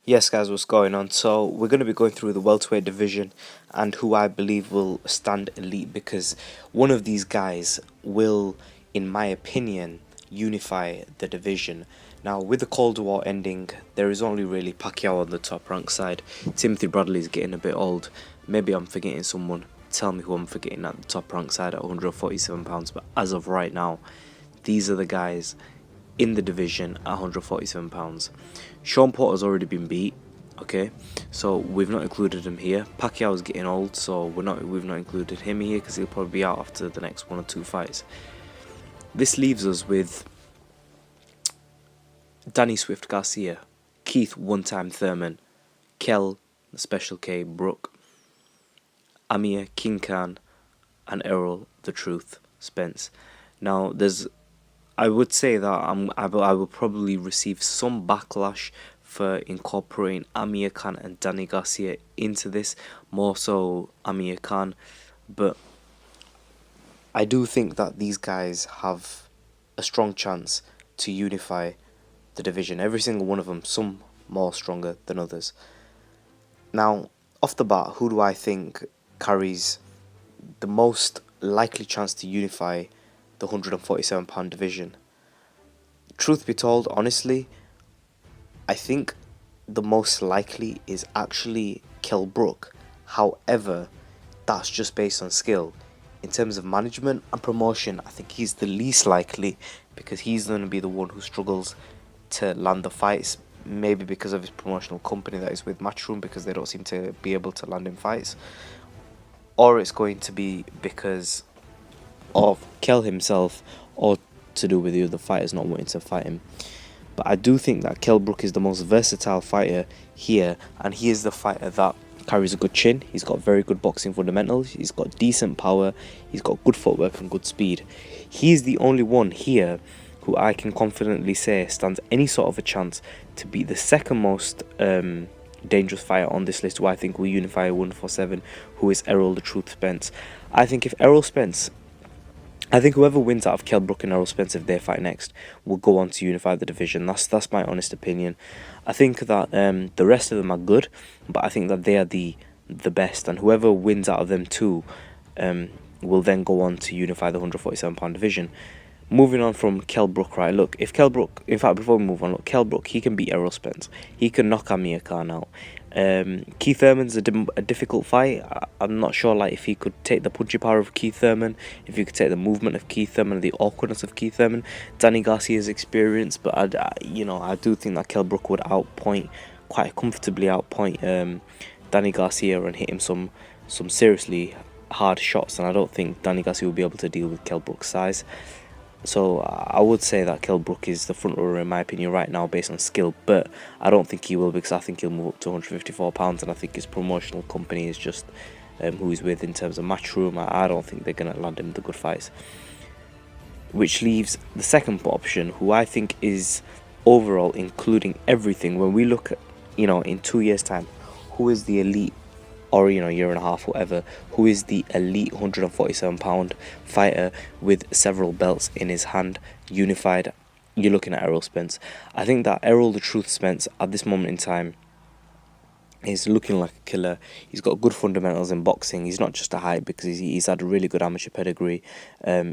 Yes, guys, what's going on? So, we're going to be going through the welterweight division and who I believe will stand elite because one of these guys will, in my opinion, unify the division. Now, with the Cold War ending, there is only really Pacquiao on the top rank side. Timothy Bradley is getting a bit old. Maybe I'm forgetting someone. Tell me who I'm forgetting at the top rank side at 147 pounds. But as of right now, these are the guys in the division at 147 pounds. Sean Porter's already been beat. Okay, so we've not included him here. Pacquiao's getting old, so we've not included him here because he'll probably be out after the next one or two fights. This leaves us with Danny Swift Garcia, Keith one-time Thurman, KELL the Special K Brook, AMIR King Khan, and ERROL the Truth Spence. Now I would say that I will probably receive some backlash for incorporating Amir Khan and Danny Garcia into this, more so Amir Khan, but I do think that these guys have a strong chance to unify the division. Every single one of them, some more stronger than others. Now, off the bat, who do I think carries the most likely chance to unify the 147-pound division? Truth be told, honestly, I think the most likely is actually Kell Brook. However, that's just based on skill. In terms of management and promotion, I think he's the least likely because he's going to be the one who struggles to land the fights. Maybe because of his promotional company that is with Matchroom, because they don't seem to be able to land him fights. Or it's going to be because of Kell himself, or to do with the other fighters not wanting to fight him. But I do think that Kell Brook is the most versatile fighter here, and he is the fighter that carries a good chin. He's got very good boxing fundamentals, he's got decent power, he's got good footwork and good speed. He's the only one here who I can confidently say stands any sort of a chance to be the second most dangerous fighter on this list, who I think will unify 147, who is ERROL the Truth Spence. I think whoever wins out of Kell Brook and Errol Spence, if they fight next, will go on to unify the division. That's my honest opinion. I think that the rest of them are good, but I think that they are the best, and whoever wins out of them two will then go on to unify the 147-pound division. Moving on from Kell Brook, right? Look, if Kell Brook, in fact, before we move on, look, Kell Brook, he can beat Errol Spence. He can knock Amir Khan out. Keith Thurman's a difficult fight. I'm not sure like if he could take the punchy power of Keith Thurman, if he could take the movement of Keith Thurman, the awkwardness of Keith Thurman, Danny Garcia's experience. But I do think that Kell Brook would quite comfortably outpoint Danny Garcia and hit him some seriously hard shots. And I don't think Danny Garcia will be able to deal with Kell Brook's size. So I would say that Kell Brook is the front runner in my opinion right now based on skill, but I don't think he will, because I think he'll move up to 154 pounds, and I think his promotional company is just who he's with in terms of Matchroom. I don't think they're going to land him the good fights. Which leaves the second option, who I think is overall, including everything, when we look at, in 2 years' time, who is the elite, or year and a half, whatever, who is the elite 147-pound fighter with several belts in his hand, unified, you're looking at Errol Spence. I think that Errol the Truth Spence at this moment in time is looking like a killer. He's got good fundamentals in boxing. He's not just a hype, because he's had a really good amateur pedigree.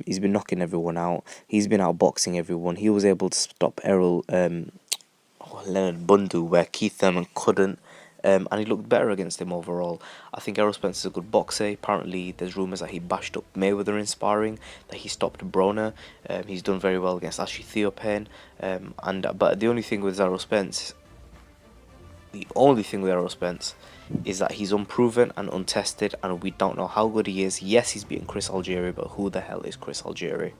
He's been knocking everyone out. He's been outboxing everyone. He was able to stop Errol Leonard Bundu where Keith Thurman couldn't. And he looked better against him overall. I think Errol Spence is a good boxer. Apparently, there's rumours that he bashed up Mayweather in sparring, that he stopped Broner. He's done very well against Ashley Theopen. But the only thing with Errol Spence is that he's unproven and untested, and we don't know how good he is. Yes, he's beaten Chris Algieri, but who the hell is Chris Algieri?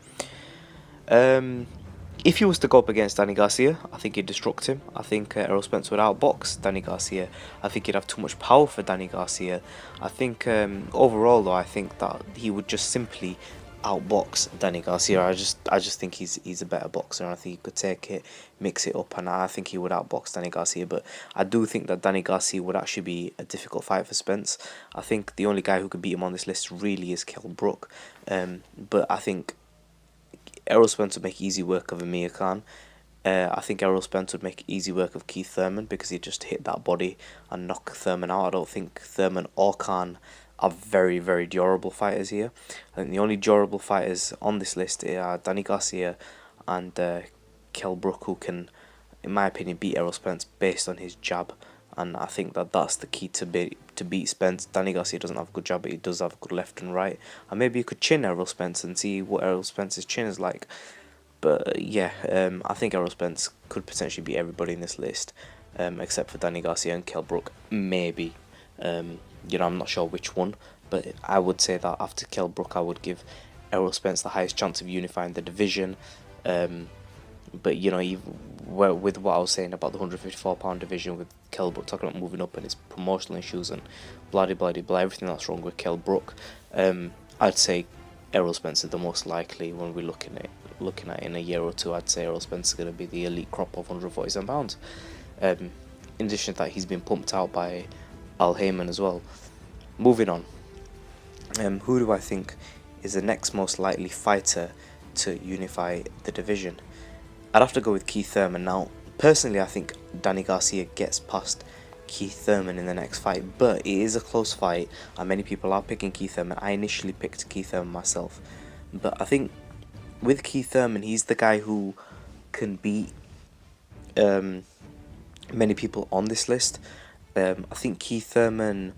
If he was to go up against Danny Garcia, I think he'd destruct him. I think Errol Spence would outbox Danny Garcia. I think he'd have too much power for Danny Garcia. I think overall, though, I think that he would just simply outbox Danny Garcia. I just think he's a better boxer, and I think he could take it, mix it up, and I think he would outbox Danny Garcia. But I do think that Danny Garcia would actually be a difficult fight for Spence. I think the only guy who could beat him on this list really is Kell Brook. But I think Errol Spence would make easy work of Amir Khan. I think Errol Spence would make easy work of Keith Thurman because he'd just hit that body and knock Thurman out. I don't think Thurman or Khan are very, very durable fighters here. I think the only durable fighters on this list are Danny Garcia and Kell Brook, who can, in my opinion, beat Errol Spence based on his jab. And I think that that's the key to beat Spence. Danny Garcia doesn't have a good jab, but he does have a good left and right. And maybe you could chin Errol Spence and see what Errol Spence's chin is like. But yeah, I think Errol Spence could potentially beat everybody in this list, except for Danny Garcia and Kell Brook, maybe. You know, I'm not sure which one, but I would say that after Kell Brook, I would give Errol Spence the highest chance of unifying the division. But you know, with what I was saying about the 154-pound division, with Kell Brook talking about moving up and his promotional issues and blah blah blah, everything that's wrong with Kell Brook, I'd say Errol Spence is the most likely when we're looking at in a year or two. I'd say Errol Spence is going to be the elite crop of 147 pounds. In addition to that, he's been pumped out by Al Heyman as well. Moving on, who do I think is the next most likely fighter to unify the division? I'd have to go with Keith Thurman. Now, personally, I think Danny Garcia gets past Keith Thurman in the next fight, but it is a close fight, and many people are picking Keith Thurman. I initially picked Keith Thurman myself, but I think with Keith Thurman, he's the guy who can beat many people on this list. I think Keith Thurman,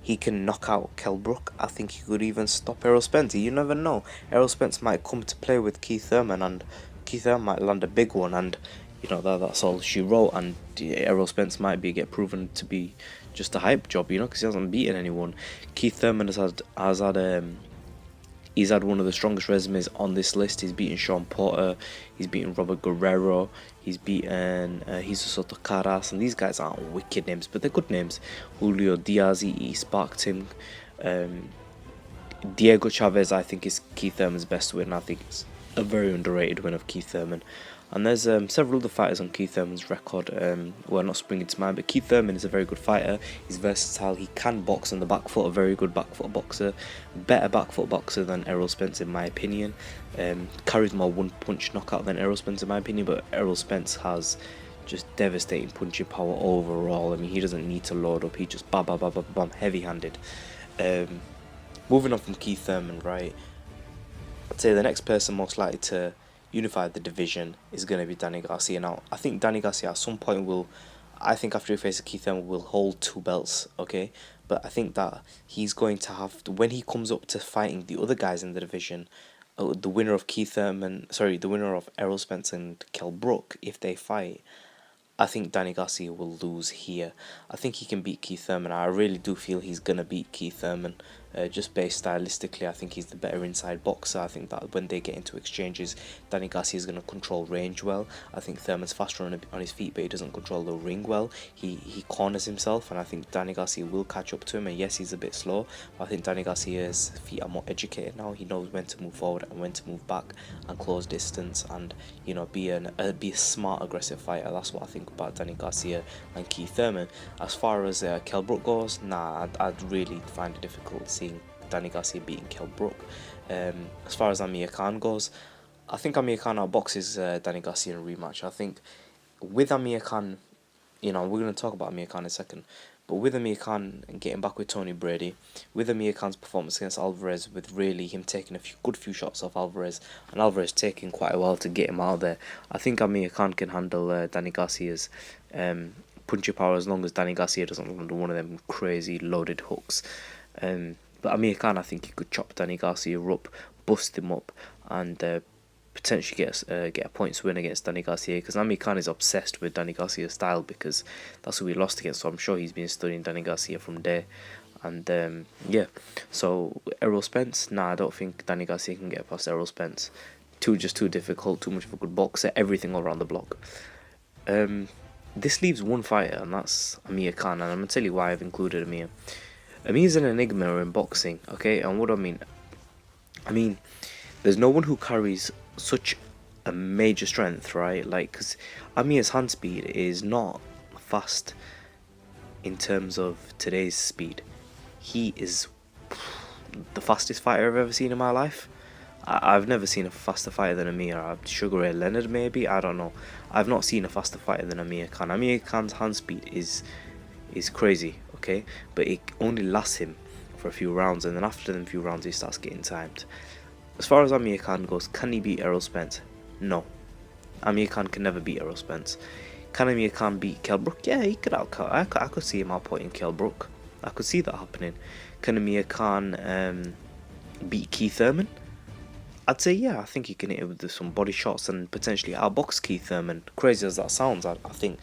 he can knock out Kell Brook. I think he could even stop Errol Spence. You never know. Errol Spence might come to play with Keith Thurman, and Keith Thurman might land a big one, and you know that's all she wrote. And Errol Spence might get proven to be just a hype job, you know, because he hasn't beaten anyone. Keith Thurman he's had one of the strongest resumes on this list. He's beaten Sean Porter, he's beaten Robert Guerrero, he's beaten Jesus Soto Caras, and these guys aren't wicked names, but they're good names. Julio Diaz, he sparked him. Diego Chavez, I think, is Keith Thurman's best win. I think it's a very underrated win of Keith Thurman. And there's several other fighters on Keith Thurman's record, well, not springing to mind, but Keith Thurman is a very good fighter. He's versatile, he can box on the back foot, a very good back foot boxer, better back foot boxer than Errol Spence in my opinion. Carries more one punch knockout than Errol Spence in my opinion, but Errol Spence has just devastating punching power overall. I mean, he doesn't need to load up, he just bam bam bam bam bam, heavy handed. Moving on from Keith Thurman, right, I'd say the next person most likely to unify the division is going to be Danny Garcia. Now, I think Danny Garcia at some point will, I think after he faces Keith Thurman, will hold 2 belts, okay? But I think that he's going to have to, when he comes up to fighting the other guys in the division, the winner of the winner of Errol Spence and Kell Brook, if they fight, I think Danny Garcia will lose here. I think he can beat Keith Thurman. I really do feel he's going to beat Keith Thurman. Just based stylistically, I think he's the better inside boxer. I think that when they get into exchanges, Danny Garcia is going to control range well. I think Thurman's faster on his feet, but he doesn't control the ring well. He corners himself, and I think Danny Garcia will catch up to him. And yes, he's a bit slow, but I think Danny Garcia's feet are more educated now. He knows when to move forward and when to move back and close distance, and you know, be a smart, aggressive fighter. That's what I think about Danny Garcia and Keith Thurman. As far as Kell Brook goes, nah, I'd really find it difficult seeing Danny Garcia beating Kell Brook. As far as AMIR Khan goes, I think AMIR Khan outboxes Danny Garcia in a rematch. I think with AMIR Khan, you know, we're going to talk about AMIR Khan in a second, but with AMIR Khan getting back with Tony Brady, with AMIR Khan's performance against Alvarez, with really him taking a good few shots off Alvarez, and Alvarez taking quite a while to get him out there, I think AMIR Khan can handle Danny Garcia's punchy power, as long as Danny Garcia doesn't land one of them crazy loaded hooks. But AMIR Khan, I think he could chop Danny Garcia up, bust him up, and potentially get a points win against Danny Garcia, because AMIR Khan is obsessed with Danny Garcia's style, because that's who he lost against. So I'm sure he's been studying Danny Garcia from there. And yeah, so Errol Spence, nah, I don't think Danny Garcia can get past Errol Spence. Too difficult, too much of a good boxer, everything all around the block. This leaves one fighter, and that's AMIR Khan, and I'm going to tell you why I've included AMIR. AMIR's an enigma in boxing, okay? And what do I mean, there's no one who carries such a major strength, right? Like, because AMIR's hand speed is not fast in terms of today's speed. He is the fastest fighter I've ever seen in my life. I've never seen a faster fighter than AMIR. Sugar Ray Leonard, maybe, I don't know. I've not seen a faster fighter than AMIR Khan. AMIR Khan's hand speed is crazy, okay, but it only lasts him for a few rounds, and then after them few rounds he starts getting timed. As far as AMIR Khan goes, can he beat ERROL Spence? No. AMIR Khan can never beat ERROL Spence. Can AMIR Khan beat KELL? Yeah, he could outcut. I could see him outputting KELL. I could see that happening. Can AMIR Khan beat THURMAN? I'd say yeah, I think he can hit it with some body shots and potentially outbox THURMAN. Crazy as that sounds, I think,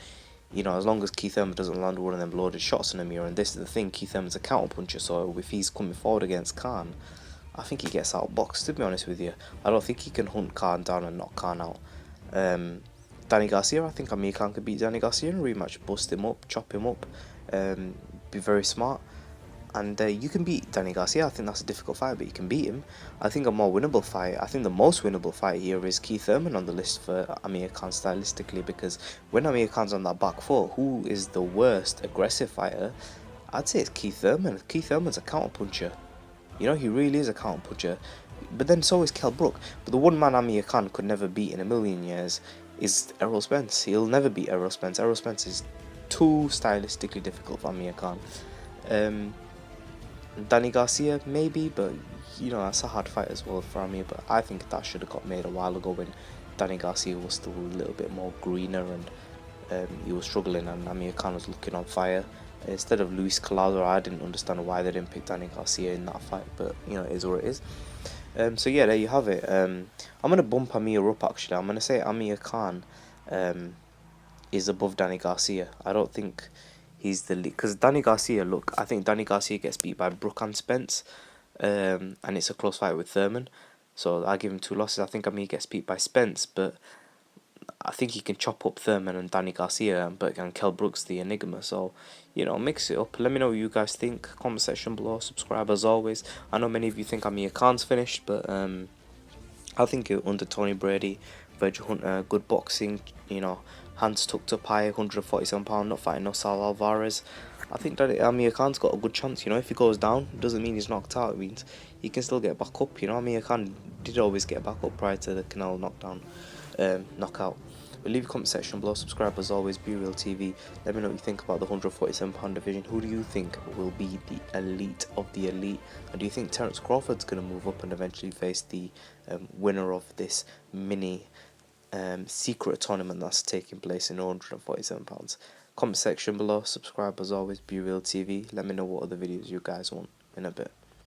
you know, as long as THURMAN doesn't land one of them loaded shots on AMIR, and this is the thing, THURMAN's a counter puncher, so if he's coming forward against Khan, I think he gets outboxed, to be honest with you. I don't think he can hunt Khan down and knock Khan out. Danny Garcia, I think AMIR Khan could beat Danny Garcia in a rematch, bust him up, chop him up, be very smart. And you can beat Danny Garcia. I think that's a difficult fight, but you can beat him. I think a more winnable fight, I think the most winnable fight here is THURMAN on the list for AMIR Khan stylistically, because when AMIR Khan's on that back foot, who is the worst aggressive fighter? I'd say it's THURMAN. THURMAN's a counter puncher. You know, he really is a counter puncher. But then so is KELL. But the one man AMIR Khan could never beat in a million years is ERROL Spence. He'll never beat ERROL Spence. ERROL Spence is too stylistically difficult for AMIR Khan. Danny Garcia, maybe, but you know, that's a hard fight as well for AMIR. But I think that should have got made a while ago when Danny Garcia was still a little bit more greener and he was struggling, and AMIR Khan was looking on fire. Instead of Luis Calado, I didn't understand why they didn't pick Danny Garcia in that fight, but you know, it is what it is. So yeah, there you have it. I'm gonna bump AMIR up actually. I'm gonna say AMIR Khan is above Danny Garcia. I don't think he's the lead, because Danny Garcia, look, I think Danny Garcia gets beat by BROOK and SPENCE, and it's a close fight with THURMAN, so I give him 2 losses. I think AMIR gets beat by SPENCE, but I think he can chop up THURMAN and Danny Garcia, and KELL Brook's the enigma. So, you know, mix it up. Let me know what you guys think. Comment section below. Subscribe as always. I know many of you think AMIR Khan's finished, but I think under Tony Brady, Virgil Hunter, good boxing, you know, hands tucked up high, 147 pound, not fighting no Sal Alvarez. I think that AMIR Khan's got a good chance, you know. If he goes down, doesn't mean he's knocked out. It means he can still get back up, you know. AMIR Khan did always get back up prior to the Canelo knockout. But leave a comment section below, subscribe as always, BREAL TV. Let me know what you think about the 147 pound division. Who do you think will be the elite of the elite? And do you think Terence Crawford's going to move up and eventually face the winner of this mini secret tournament that's taking place in 147 pounds? Comment section below, subscribe as always, BREAL TV. Let me know what other videos you guys want in a bit.